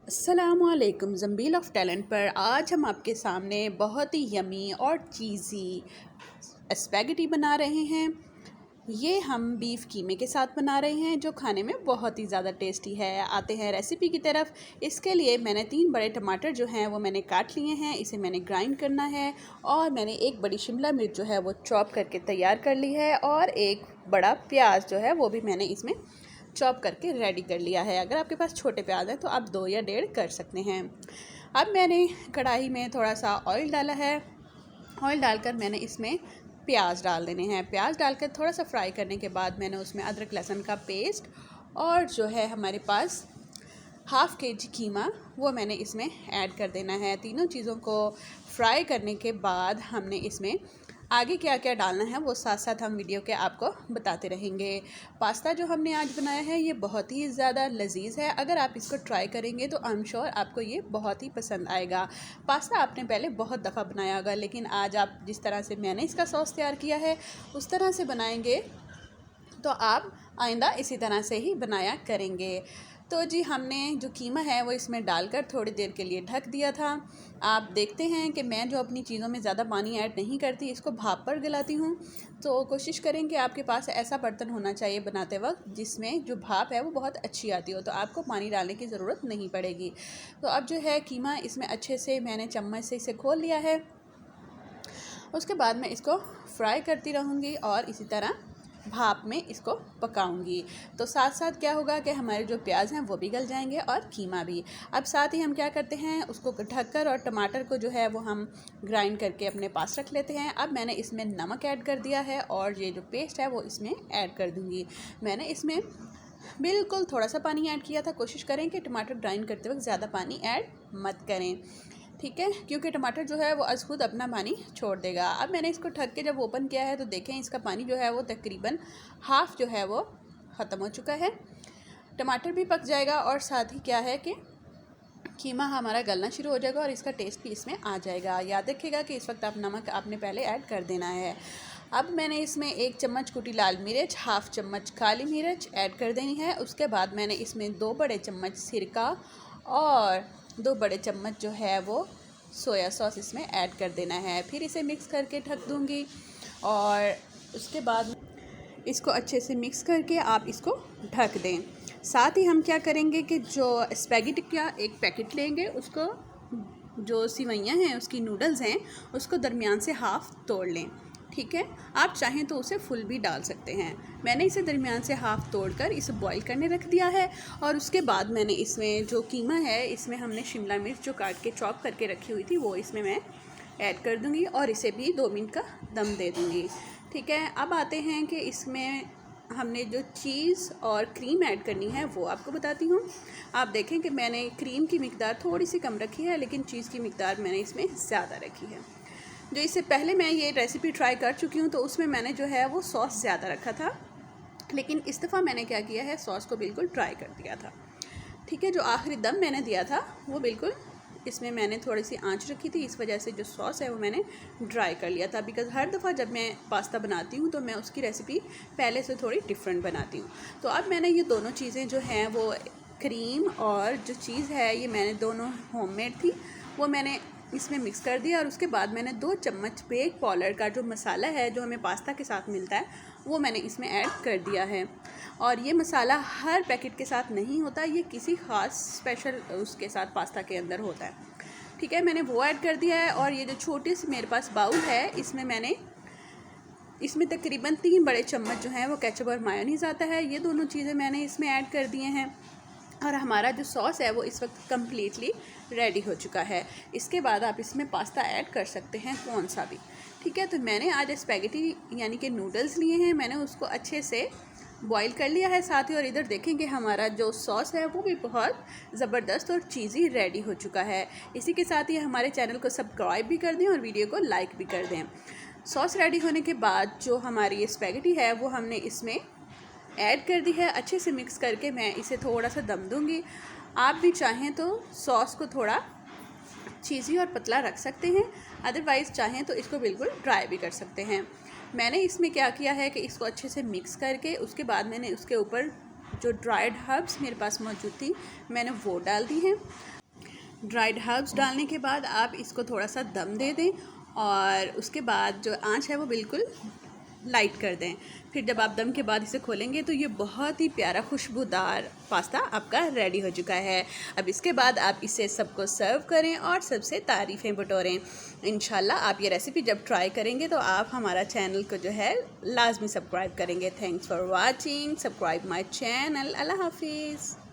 अस्सलामुअलैकुम ज़ंबील of talent पर आज हम आपके सामने बहुत ही यमी और चीज़ी स्पैगेटी बना रहे हैं। ये हम बीफ कीमे के साथ बना रहे हैं जो खाने में बहुत ही ज़्यादा टेस्टी है। आते हैं रेसिपी की तरफ। इसके लिए मैंने 3 बड़े टमाटर जो हैं वो मैंने काट लिए हैं, इसे मैंने ग्राइंड करना है। और मैंने एक बड़ी शिमला मिर्च जो है वो चॉप करके तैयार कर ली है और एक बड़ा प्याज जो है वो भी मैंने इसमें चॉप करके रेडी कर लिया है। अगर आपके पास छोटे प्याज हैं तो आप 2 या 1.5 कर सकते हैं। अब मैंने कढ़ाई में थोड़ा सा ऑयल डाला है। ऑयल डालकर मैंने इसमें प्याज डाल देने हैं। प्याज डालकर थोड़ा सा फ्राई करने के बाद मैंने उसमें अदरक लहसुन का पेस्ट और जो है हमारे पास हाफ़ केजी कीमा वो मैंने इसमें ऐड कर देना है। तीनों चीज़ों को फ्राई करने के बाद हमने इसमें आगे क्या क्या डालना है वो साथ साथ हम वीडियो के आपको बताते रहेंगे। पास्ता जो हमने आज बनाया है ये बहुत ही ज़्यादा लजीज़ है। अगर आप इसको ट्राई करेंगे तो आई एम श्योर आपको ये बहुत ही पसंद आएगा। पास्ता आपने पहले बहुत दफ़ा बनाया होगा, लेकिन आज आप जिस तरह से मैंने इसका सॉस तैयार किया है उस तरह से बनाएंगे तो आप आइंदा इसी तरह से ही बनाया करेंगे। तो जी हमने जो कीमा है वो इसमें डालकर थोड़ी देर के लिए ढक दिया था। आप देखते हैं कि मैं जो अपनी चीज़ों में ज़्यादा पानी ऐड नहीं करती, इसको भाप पर गलाती हूँ। तो कोशिश करें कि आपके पास ऐसा बर्तन होना चाहिए बनाते वक्त जिसमें जो भाप है वो बहुत अच्छी आती हो, तो आपको पानी डालने की ज़रूरत नहीं पड़ेगी। तो अब जो है कीमा इसमें अच्छे से मैंने चम्मच से इसे खोल लिया है। उसके बाद मैं इसको फ्राई करती रहूँगी और इसी तरह भाप में इसको पकाऊंगी। तो साथ साथ क्या होगा कि हमारे जो प्याज हैं वो भी गल जाएंगे और कीमा भी। अब साथ ही हम क्या करते हैं, उसको ढककर और टमाटर को जो है वो हम ग्राइंड करके अपने पास रख लेते हैं। अब मैंने इसमें नमक ऐड कर दिया है और ये जो पेस्ट है वो इसमें ऐड कर दूँगी। मैंने इसमें बिल्कुल थोड़ा सा पानी ऐड किया था। कोशिश करें कि टमाटर ग्राइंड करते वक्त ज़्यादा पानी ऐड मत करें, ठीक है, क्योंकि टमाटर जो है वो आज खुद अपना पानी छोड़ देगा। अब मैंने इसको ढक के जब ओपन किया है तो देखें इसका पानी जो है वो तकरीबन हाफ़ जो है वो ख़त्म हो चुका है। टमाटर भी पक जाएगा और साथ ही क्या है कि कीमा हमारा गलना शुरू हो जाएगा और इसका टेस्ट भी इसमें आ जाएगा। याद रखिएगा कि इस वक्त आप नमक आपने पहले ऐड कर देना है। अब मैंने इसमें 1 चम्मच कुटी लाल मिर्च, हाफ़ चम्मच काली मिर्च ऐड कर देनी है। उसके बाद मैंने इसमें 2 बड़े चम्मच सिरका और 2 बड़े चम्मच जो है वो सोया सॉस इसमें ऐड कर देना है। फिर इसे मिक्स करके ढक दूँगी और उसके बाद इसको अच्छे से मिक्स करके आप इसको ढक दें। साथ ही हम क्या करेंगे कि जो स्पैगेटी का एक पैकेट लेंगे, उसको जो सिवैयाँ हैं उसकी नूडल्स हैं उसको दरमियान से हाफ़ तोड़ लें, ठीक है। आप चाहें तो उसे फुल भी डाल सकते हैं। मैंने इसे दरमियान से हाफ़ तोड़कर इसे बॉईल करने रख दिया है और उसके बाद मैंने इसमें जो कीमा है इसमें हमने शिमला मिर्च जो काट के चॉप करके रखी हुई थी वो इसमें मैं ऐड कर दूँगी और इसे भी 2 मिनट का दम दे दूँगी, ठीक है। अब आते हैं कि इसमें हमने जो चीज़ और क्रीम ऐड करनी है वो आपको बताती हूँ। आप देखें कि मैंने क्रीम की मिकदार थोड़ी सी कम रखी है, लेकिन चीज़ की मिकदार मैंने इसमें ज़्यादा रखी है। जो इससे पहले मैं ये रेसिपी ट्राई कर चुकी हूँ तो उसमें मैंने जो है वो सॉस ज़्यादा रखा था, लेकिन इस दफ़ा मैंने क्या किया है, सॉस को बिल्कुल ड्राई कर दिया था, ठीक है। जो आखिरी दम मैंने दिया था वो बिल्कुल इसमें मैंने थोड़ी सी आंच रखी थी, इस वजह से जो सॉस है वो मैंने ड्राई कर लिया था। बिकॉज़ हर दफ़ा जब मैं पास्ता बनाती हूँ तो मैं उसकी रेसिपी पहले से थोड़ी डिफरेंट बनाती हूँ। तो अब मैंने ये दोनों चीज़ें जो हैं वो क्रीम और जो चीज़ है ये मैंने दोनों होममेड थी, वो मैंने इसमें मिक्स कर दिया और उसके बाद मैंने 2 चम्मच बेक पाउडर का जो मसाला है जो हमें पास्ता के साथ मिलता है वो मैंने इसमें ऐड कर दिया है। और ये मसाला हर पैकेट के साथ नहीं होता, ये किसी ख़ास स्पेशल उसके साथ पास्ता के अंदर होता है, ठीक है। मैंने वो ऐड कर दिया है और ये जो छोटी सी मेरे पास बाउल है इसमें तकरीबन 3 बड़े चम्मच जो हैं वो केचप और मायोनीज़ आता है। ये दोनों चीज़ें मैंने इसमें ऐड कर दिए हैं और हमारा जो सॉस है वो इस वक्त कम्प्लीटली रेडी हो चुका है। इसके बाद आप इसमें पास्ता ऐड कर सकते हैं कौन सा भी, ठीक है। तो मैंने आज स्पैगेटी यानी कि नूडल्स लिए हैं, मैंने उसको अच्छे से बॉईल कर लिया है साथ ही। और इधर देखेंगे हमारा जो सॉस है वो भी बहुत ज़बरदस्त और चीज़ी रेडी हो चुका है। इसी के साथ ही हमारे चैनल को सब्सक्राइब भी कर दें और वीडियो को लाइक भी कर दें। सॉस रेडी होने के बाद जो हमारी स्पैगेटी है वो हमने इसमें ऐड कर दी है। अच्छे से मिक्स करके मैं इसे थोड़ा सा दम दूँगी। आप भी चाहें तो सॉस को थोड़ा चीज़ी और पतला रख सकते हैं, अदरवाइज़ चाहें तो इसको बिल्कुल ड्राई भी कर सकते हैं। मैंने इसमें क्या किया है कि इसको अच्छे से मिक्स करके उसके बाद मैंने उसके ऊपर जो ड्राइड हर्ब्स मेरे पास मौजूद थी मैंने वो डाल दी हैं ड्राइड हर्ब्स डालने के बाद आप इसको थोड़ा सा दम दे दें और उसके बाद जो आंच है वो बिल्कुल लाइट कर दें। फिर जब आप दम के बाद इसे खोलेंगे तो ये बहुत ही प्यारा खुशबूदार पास्ता आपका रेडी हो चुका है। अब इसके बाद आप इसे सबको सर्व करें और सबसे तारीफ़ें बटोरें। इंशाल्लाह आप ये रेसिपी जब ट्राई करेंगे तो आप हमारा चैनल को जो है लाजमी सब्सक्राइब करेंगे। Thanks for watching, subscribe my channel. अल्लाह हाफिज़।